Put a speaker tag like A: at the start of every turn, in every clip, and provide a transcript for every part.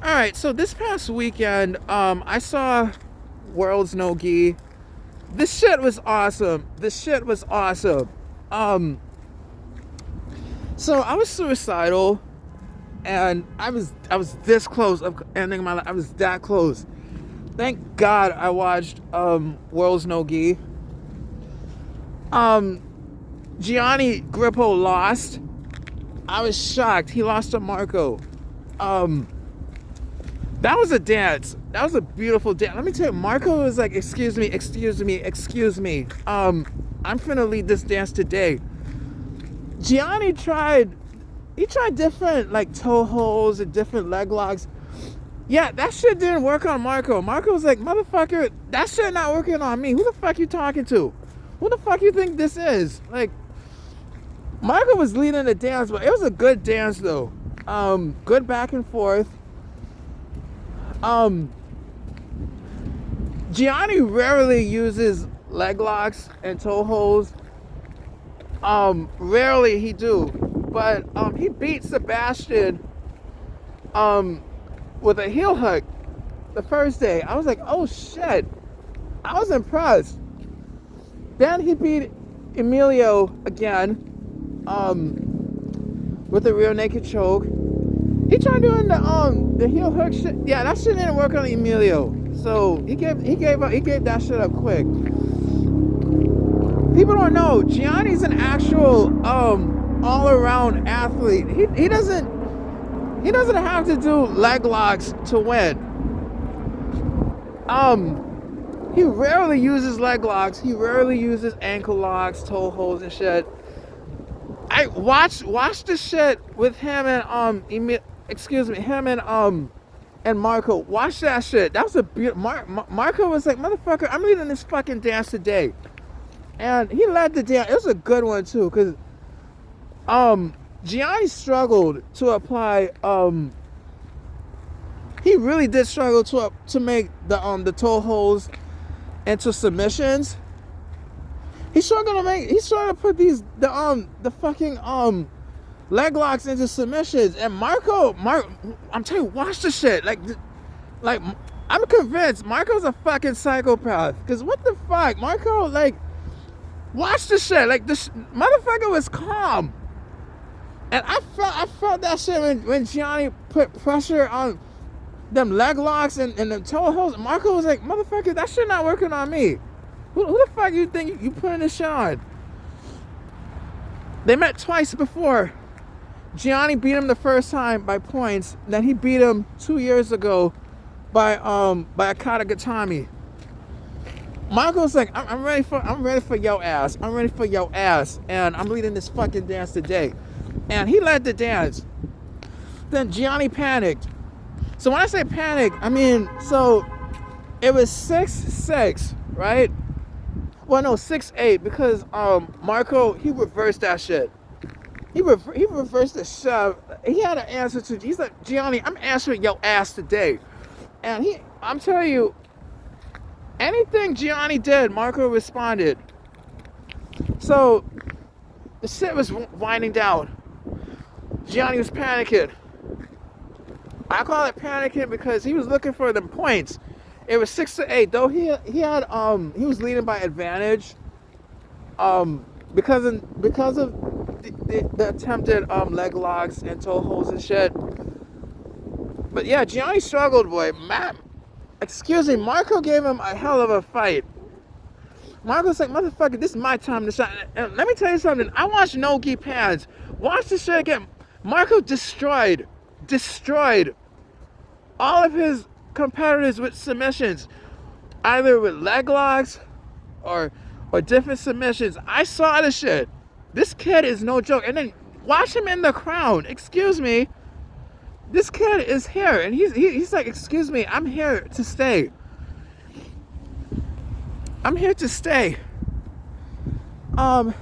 A: All right, so this past weekend, I saw World's No Gi. This shit was awesome. Um, so I was suicidal, and I was this close of ending my life. I was that close. Thank God I watched World's No Gi. Um, Gianni Grippo lost. I was shocked. He lost to Marco. Um, That was a dance. That was a beautiful dance. Let me tell you, Marco was like, excuse me. I'm finna lead this dance today. Gianni he tried different like toe holds and different leg locks. Yeah, that shit didn't work on Marco. Marco was like, motherfucker, that shit not working on me. Who the fuck you talking to? Who the fuck you think this is? Like, Marco was leading the dance, but it was a good dance though. Good back and forth. Gianni rarely uses leg locks and toe holds. Rarely he do, but he beat Sebastian with a heel hook the first day. I was like, oh shit! I was impressed. Then he beat Emilio again with a rear naked choke. He tried doing the heel hook shit. Yeah, that shit didn't work on Emilio. So he gave that shit up quick. People don't know Gianni's an actual all around athlete. He doesn't have to do leg locks to win. He rarely uses leg locks. He rarely uses ankle locks, toe holds and shit. I watched the shit with him and and Marco. Watch that shit. That was a beautiful. Marco was like, motherfucker, I'm leading this fucking dance today, and he led the dance. It was a good one too, cause Gianni struggled to apply. He really did struggle to make the toe holds into submissions. He struggled to put the fucking leg locks into submissions. And Marco, I'm telling you, watch the shit. Like I'm convinced Marco's a fucking psychopath. Cause what the fuck, Marco? Like, watch the shit. Like this motherfucker was calm, and I felt that shit when Gianni put pressure on them leg locks and them toe holds. Marco was like, motherfucker, that shit not working on me. Who the fuck you think you putting this shit on? They met twice before. Gianni beat him the first time by points. Then he beat him 2 years ago by a kata gatami. Marco's like, I'm ready for your ass. I'm ready for your ass, and I'm leading this fucking dance today. And he led the dance. Then Gianni panicked. So when I say panic, I mean, so it was 6-6, right? Well, no, 6-8, because Marco, he reversed that shit. He reversed the shove. He had an answer to. He's like, Gianni, I'm answering your ass today, and I'm telling you, anything Gianni did, Marco responded. So the shit was winding down. Gianni was panicking. I call it panicking because he was looking for them points. It was 6-8, though he was leading by advantage. Because of the attempted leg locks and toe holds and shit. But yeah, Gianni struggled, boy. Marco gave him a hell of a fight. Marco's like, motherfucker, this is my time to shine. And let me tell you something. I watched No Gi Pads. Watch the shit again. Marco destroyed all of his competitors with submissions, either with leg locks or different submissions. I saw the shit. This kid is no joke. And then watch him in the crown. Excuse me. This kid is here, and he's like, excuse me, I'm here to stay. I'm here to stay. Marco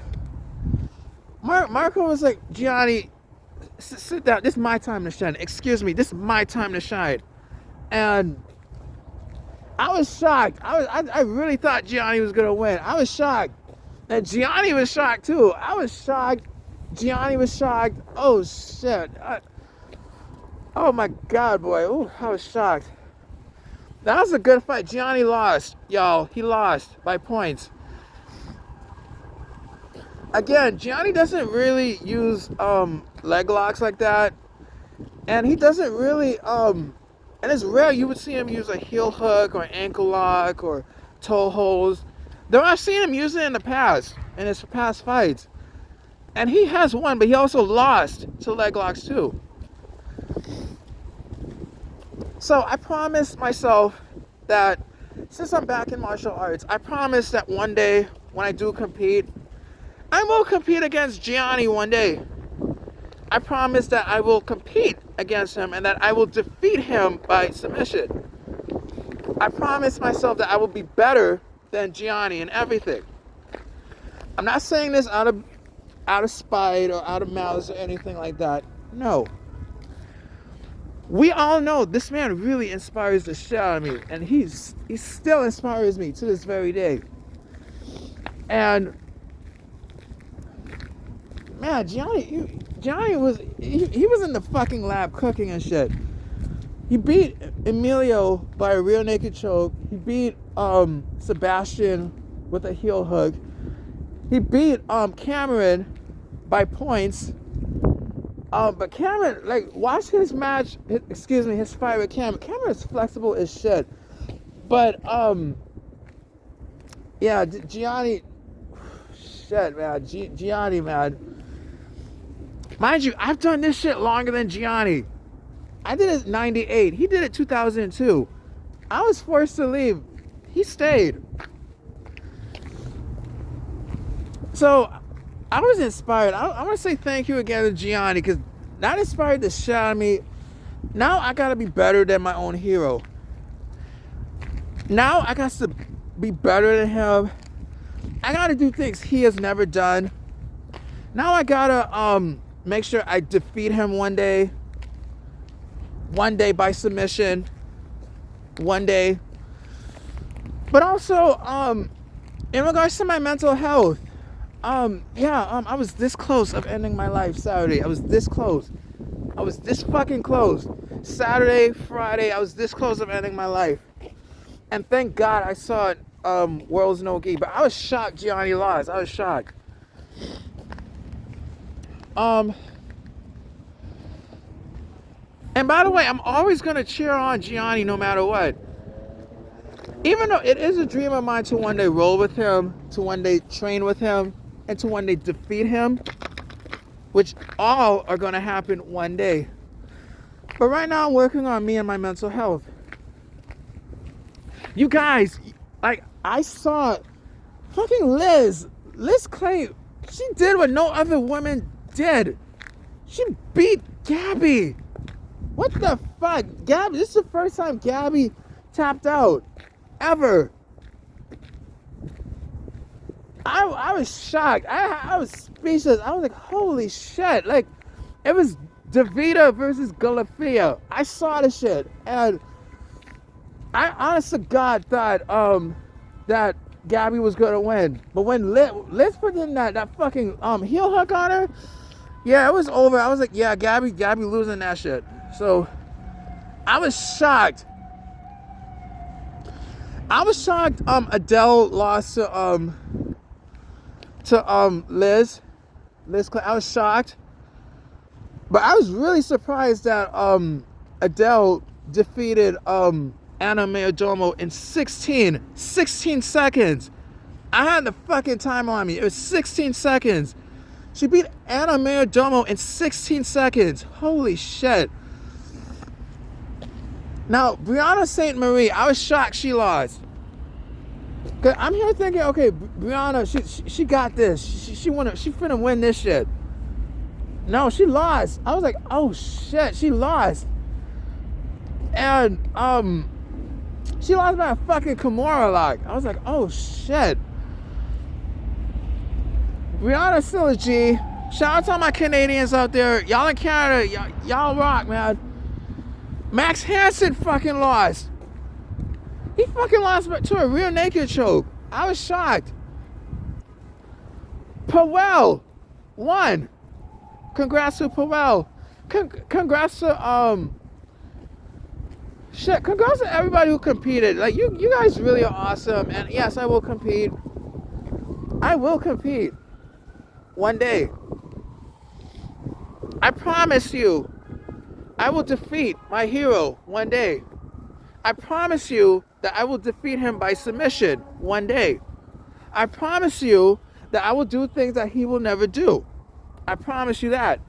A: was like, Gianni, sit down. This is my time to shine. Excuse me, this is my time to shine. And I was shocked. I really thought Gianni was gonna win. I was shocked. And Gianni was shocked too. I was shocked. Gianni was shocked. Oh shit. Oh my God, boy. Ooh, I was shocked. That was a good fight. Gianni lost, y'all. He lost by points. Again, Gianni doesn't really use leg locks like that. And he doesn't really and it's rare you would see him use a heel hook or ankle lock or toe holds. Though I've seen him use it in the past, in his past fights. And he has won, but he also lost to leg locks too. So I promised myself that since I'm back in martial arts, I promise that one day when I do compete, I will compete against Gianni one day. I promise that I will compete against him and that I will defeat him by submission. I promise myself that I will be better than Gianni in everything. I'm not saying this out of spite or out of malice or anything like that. No. We all know this man really inspires the shit out of me, and he still inspires me to this very day. And man, Gianni was he was in the fucking lab cooking and shit. He beat Emilio by a rear naked choke. He beat Sebastian with a heel hook. He beat Cameron by points. But Cameron, like, watch his fight with Cameron. Cameron is flexible as shit. But yeah, Gianni, shit, man, Gianni, man. Mind you, I've done this shit longer than Gianni. I did it in 98. He did it 2002. I was forced to leave. He stayed. So I was inspired. I want to say thank you again to Gianni, because that inspired the shit out of me. Now I got to be better than my own hero. Now I got to be better than him. I got to do things he has never done. Now I got to make sure I defeat him one day. One day by submission. One day. But also, in regards to my mental health, I was this close of ending my life Saturday. I was this close. I was this fucking close. Saturday, Friday, I was this close of ending my life. And thank God I saw it, World's No Gi. But I was shocked Gianni lost. I was shocked. And by the way, I'm always going to cheer on Gianni no matter what. Even though it is a dream of mine to one day roll with him, to one day train with him, and to one day defeat him, which all are going to happen one day. But right now I'm working on me and my mental health. You guys, like, I saw fucking Liz Clay. She did what no other woman did. She beat Gabby. What the fuck? Gabby, this is the first time Gabby tapped out. Ever. I was shocked. I was speechless. I was like, holy shit. Like, it was Davida versus Galafia. I saw the shit. And I honest to God thought that Gabby was gonna win. But when Liz put in that fucking heel hook on her, yeah, it was over. I was like, yeah, Gabby losing that shit. So I was shocked. Adele lost to Liz Clay. I was shocked. But I was really surprised that Adele defeated Anna Mayordomo in 16 seconds. I had the fucking time on me. It was 16 seconds. She beat Anna Mayordomo in 16 seconds. Holy shit. Now, Brianna St. Marie, I was shocked she lost. Cause I'm here thinking, okay, Brianna, she got this. She finna win this shit. No, she lost. I was like, oh shit, she lost. And she lost by a fucking Kimura lock. I was like, oh shit. Brianna's still a G. Shout out to all my Canadians out there. Y'all in Canada, y'all rock, man. Max Hansen fucking lost. He fucking lost to a rear naked choke. I was shocked. Powell won. Congrats to Powell. Congrats to Shit, congrats to everybody who competed. Like, you guys really are awesome. And yes, I will compete. I will compete. One day. I promise you, I will defeat my hero one day. I promise you that I will defeat him by submission one day. I promise you that I will do things that he will never do. I promise you that.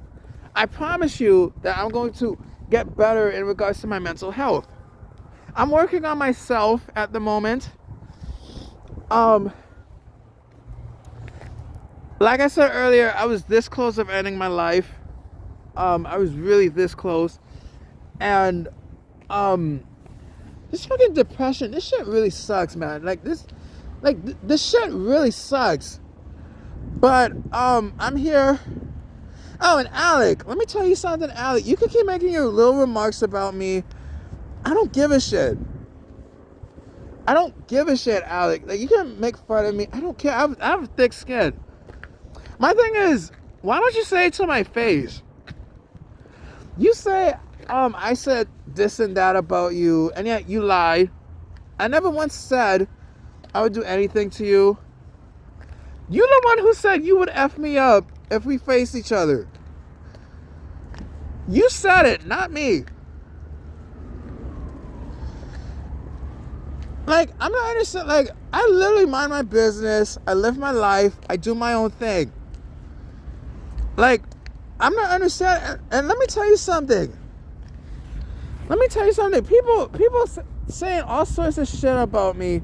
A: I promise you that I'm going to get better in regards to my mental health. I'm working on myself at the moment. Like I said earlier, I was this close of ending my life. I was really this close. And this fucking depression, this shit really sucks, man. This shit really sucks. But I'm here. Oh, and Alec, let me tell you something, Alec. You can keep making your little remarks about me. I don't give a shit. I don't give a shit, Alec. Like, you can make fun of me. I don't care. I have thick skin. My thing is, why don't you say it to my face? You say, I said this and that about you, and yet you lied. I never once said I would do anything to you. You're the one who said you would F me up if we faced each other. You said it, not me. Like, I'm not understand. Like, I literally mind my business. I live my life. I do my own thing. Like, I'm not understanding. And let me tell you something. People saying all sorts of shit about me.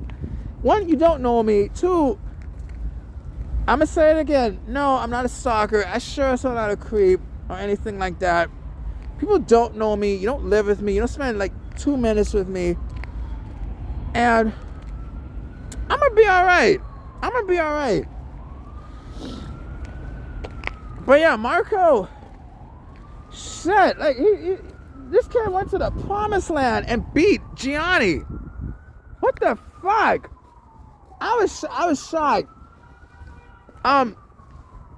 A: One, you don't know me. Two, I'm going to say it again. No, I'm not a stalker. I sure as hell not a creep or anything like that. People don't know me. You don't live with me. You don't spend like 2 minutes with me. And I'm going to be all right. I'm going to be all right. But yeah, Marco, shit, like, this kid went to the promised land and beat Gianni. What the fuck? I was shocked.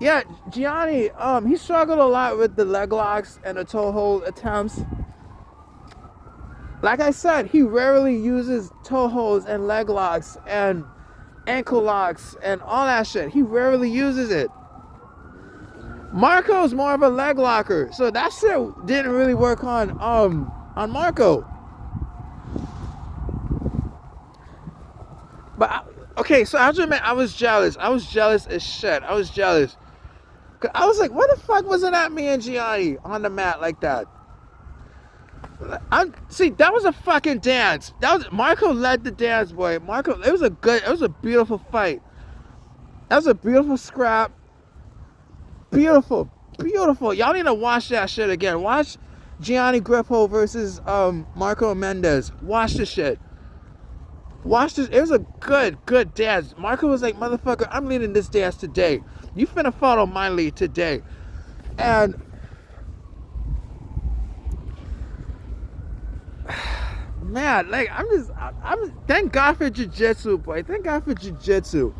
A: Yeah, Gianni, he struggled a lot with the leg locks and the toe hold attempts. Like I said, he rarely uses toe holds and leg locks and ankle locks and all that shit. He rarely uses it. Marco's more of a leg locker, so that shit didn't really work on Marco. But okay, so I have to admit, I was jealous. I was jealous as shit. I was jealous. I was like, what the fuck wasn't at me and Gianni on the mat like that? See, that was a fucking dance. Marco led the dance, boy. It was a beautiful fight. That was a beautiful scrap. Beautiful. Y'all need to watch that shit again. Watch Gianni Grippo versus Marco Mendez. Watch this shit. Watch this. It was a good dance. Marco was like, motherfucker, I'm leading this dance today. You finna follow my lead today. And man, like, I'm thank God for Jiu-Jitsu, boy. Thank God for Jiu-Jitsu.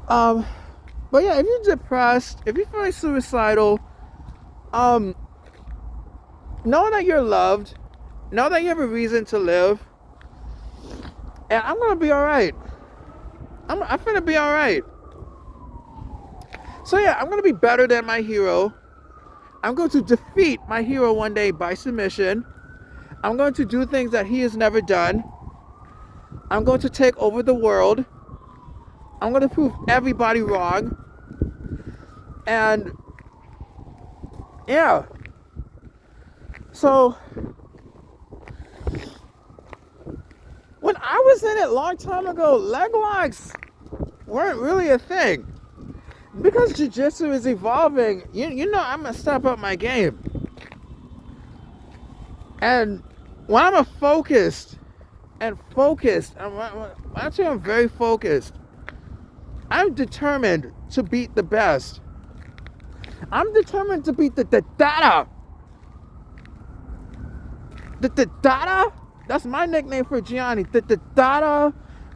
A: But yeah, if you're depressed, if you're feeling suicidal, know that you're loved. Know that you have a reason to live. And I'm gonna be alright. I'm gonna be alright. So yeah, I'm gonna be better than my hero. I'm going to defeat my hero one day by submission. I'm going to do things that he has never done. I'm going to take over the world. I'm going to prove everybody wrong. And yeah. So when I was in it a long time ago, leg locks weren't really a thing. Because Jiu-Jitsu is evolving, you know I'm going to step up my game. And when I'm focused, when I say I'm very focused, I'm determined to beat the best. I'm determined to beat the dada. The dada? That's my nickname for Gianni. The dada,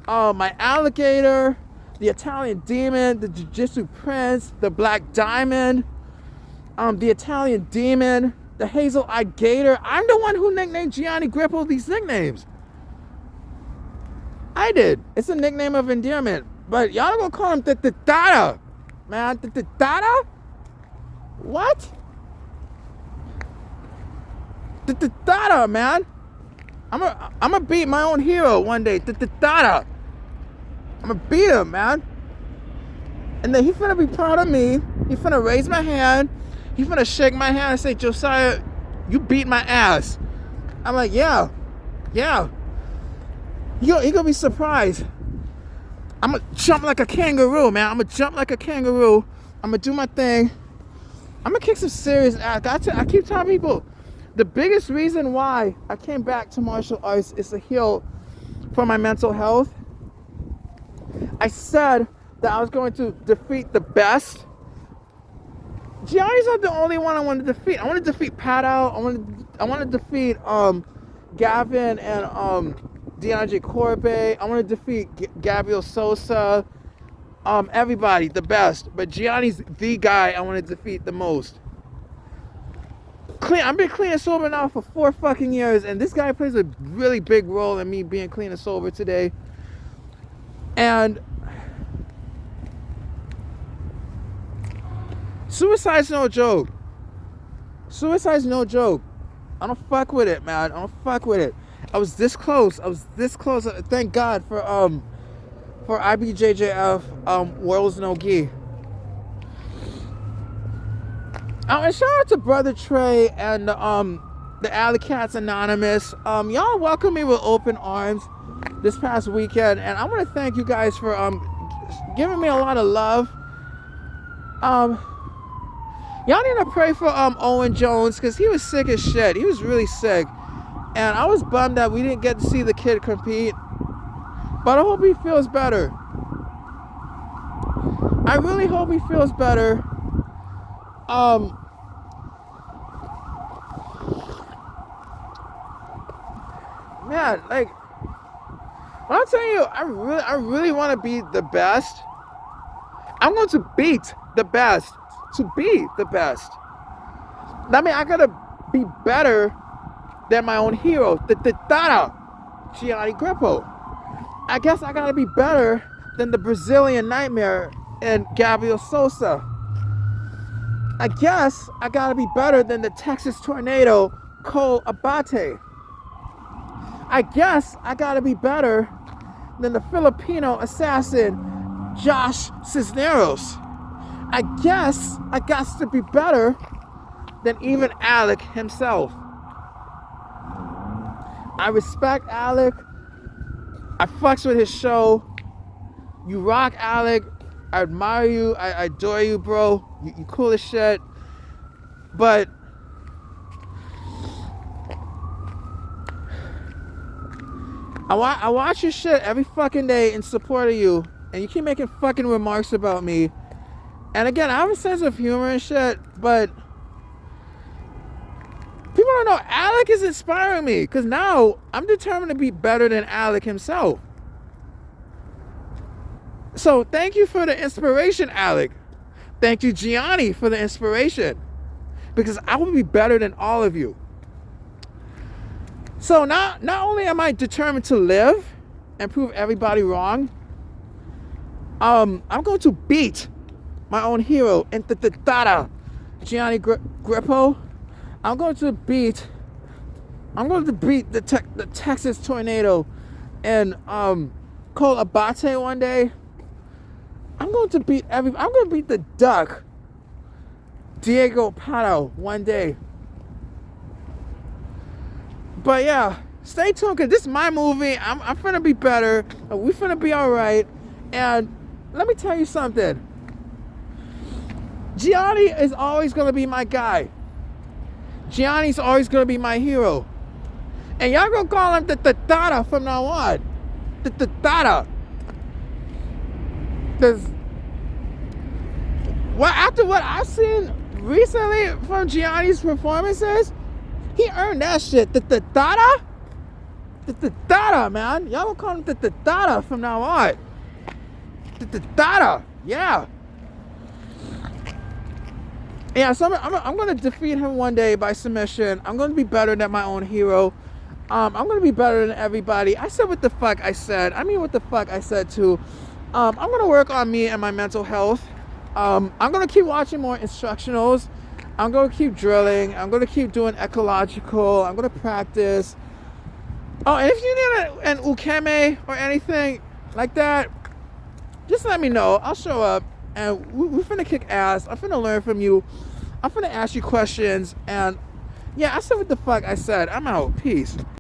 A: my alligator, the Italian demon, the Jiu-Jitsu prince, the black diamond, the Italian demon, the hazel-eyed gator. I'm the one who nicknamed Gianni Grippo these nicknames. I did. It's a nickname of endearment. But y'all gonna call him the Dada. Man, the Dada? What? The Dada, man. I'm gonna beat my own hero one day. The Dada. I'm gonna beat him, man. And then he finna be proud of me. He finna raise my hand. He finna shake my hand and say, Josiah, you beat my ass. I'm like, yeah. He gonna be surprised. I'm gonna jump like a kangaroo, man. I'm gonna jump like a kangaroo. I'm gonna do my thing. I'm gonna kick some serious ass. I keep telling people, the biggest reason why I came back to martial arts is to heal for my mental health. I said that I was going to defeat the best. Gianni's not the only one I want to defeat. I want to defeat Pato. I want to defeat Gavin and DeAndre Corbe. I want to defeat Gabriel Sosa. Everybody, the best. But Gianni's the guy I want to defeat the most. I've been clean and sober now for 4 fucking years, and this guy plays a really big role in me being clean and sober today. And suicide's no joke. Suicide's no joke. I don't fuck with it, man. I don't fuck with it. I was this close. Thank God for IBJJF World's No Gi. And shout out to Brother Trey and the Alley Cats Anonymous. Y'all welcomed me with open arms this past weekend, and I want to thank you guys for giving me a lot of love. Y'all need to pray for Owen Jones, because he was sick as shit. He was really sick, and I was bummed that we didn't get to see the kid compete, but I hope he feels better. I really hope he feels better. Man, like, when I'm telling you, I really want to be the best. I'm going to beat the best to be the best. That means I gotta be better than my own hero, the Dada, Gianni Grippo. I guess I gotta be better than the Brazilian Nightmare and Gabriel Sosa. I guess I gotta be better than the Texas Tornado, Cole Abate. I guess I gotta be better than the Filipino assassin, Josh Cisneros. I guess I got to be better than even Alec himself. I respect Alec. I fucks with his show. You rock, Alec. I admire you. I adore you, bro. You cool as shit. But I watch your shit every fucking day in support of you, and you keep making fucking remarks about me. And again, I have a sense of humor and shit, but people don't know Alec is inspiring me, because now I'm determined to be better than Alec himself. So thank you for the inspiration, Alec. Thank you, Gianni, for the inspiration, because I will be better than all of you. So not only am I determined to live and prove everybody wrong, I'm going to beat my own hero in the Dada, Gianni Grippo. I'm going to beat the Texas Tornado and Cole Abate one day. I'm going to beat the Duck, Diego Pato, one day. But yeah, stay tuned, because this is my movie. I'm finna be better. We finna be all right. And let me tell you something. Gianni is always going to be my guy. Gianni's always going to be my hero. And y'all going to call him the Dada from now on. The Dada. Because after what I've seen recently from Gianni's performances, he earned that shit. The Dada? The Dada, man. Y'all going to call him the Dada from now on. The Dada. Yeah. Yeah, so I'm going to defeat him one day by submission. I'm going to be better than my own hero. I'm going to be better than everybody. I said what the fuck I said. I mean what the fuck I said too. I'm going to work on me and my mental health. I'm going to keep watching more instructionals. I'm going to keep drilling. I'm going to keep doing ecological. I'm going to practice. Oh, and if you need an ukeme or anything like that, just let me know. I'll show up, and we're finna kick ass. I'm finna learn from you. I'm finna ask you questions, and yeah, I said what the fuck I said. I'm out. Peace.